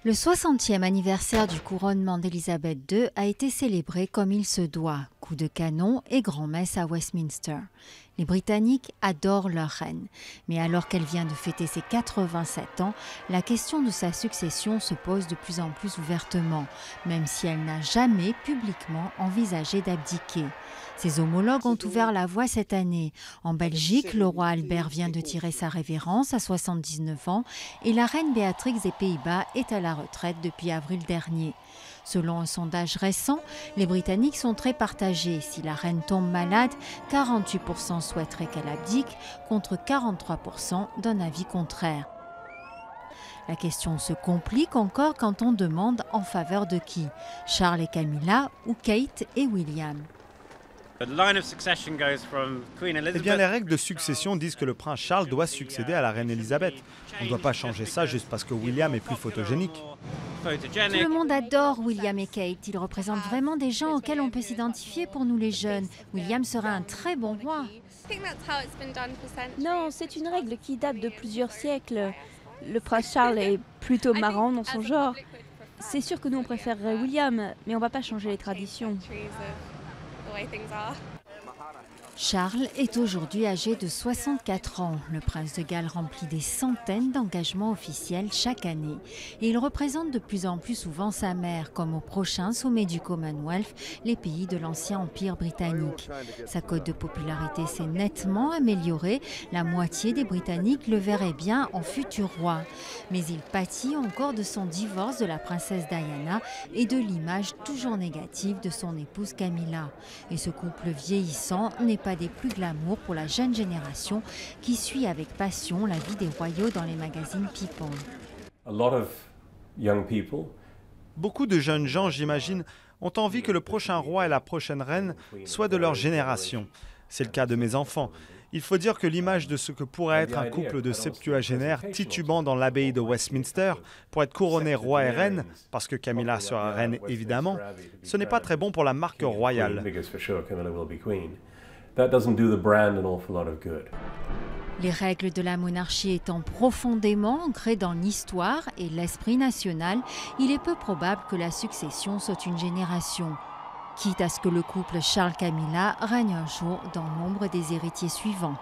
Le 60e anniversaire du couronnement d'Élisabeth II a été célébré comme il se doit, coups de canon et grand-messe à Westminster. Les Britanniques adorent leur reine, mais alors qu'elle vient de fêter ses 87 ans, la question de sa succession se pose de plus en plus ouvertement, même si elle n'a jamais publiquement envisagé d'abdiquer. Ses homologues ont ouvert la voie cette année. En Belgique, le roi Albert vient de tirer sa révérence à 79 ans et la reine Béatrix des Pays-Bas est à la retraite depuis avril dernier. Selon un sondage récent, les Britanniques sont très partagés. Si la reine tombe malade, 48% souhaiteraient qu'elle abdique, contre 43% d'un avis contraire. La question se complique encore quand on demande en faveur de qui ? Charles et Camilla ou Kate et William ? Eh bien, les règles de succession disent que le prince Charles doit succéder à la reine Elisabeth. On ne doit pas changer ça juste parce que William est plus photogénique. Tout le monde adore William et Kate. Ils représentent vraiment des gens auxquels on peut s'identifier pour nous les jeunes. William sera un très bon roi. Non, c'est une règle qui date de plusieurs siècles. Le prince Charles est plutôt marrant dans son genre. C'est sûr que nous on préférerait William, mais on ne va pas changer les traditions. Charles est aujourd'hui âgé de 64 ans. Le prince de Galles remplit des centaines d'engagements officiels chaque année. Et il représente de plus en plus souvent sa mère, comme au prochain sommet du Commonwealth, les pays de l'ancien empire britannique. Sa cote de popularité s'est nettement améliorée. La moitié des Britanniques le verraient bien en futur roi. Mais il pâtit encore de son divorce de la princesse Diana et de l'image toujours négative de son épouse Camilla. Et ce couple vieillissant n'est pas des plus glamour pour la jeune génération qui suit avec passion la vie des royaux dans les magazines People. Beaucoup de jeunes gens, j'imagine, ont envie que le prochain roi et la prochaine reine soient de leur génération. C'est le cas de mes enfants. Il faut dire que l'image de ce que pourrait être un couple de septuagénaires titubant dans l'abbaye de Westminster pour être couronné roi et reine, parce que Camilla sera reine évidemment, ce n'est pas très bon pour la marque royale. Les règles de la monarchie étant profondément ancrées dans l'histoire et l'esprit national, il est peu probable que la succession soit une génération. Quitte à ce que le couple Charles-Camilla règne un jour dans l'ombre des héritiers suivants.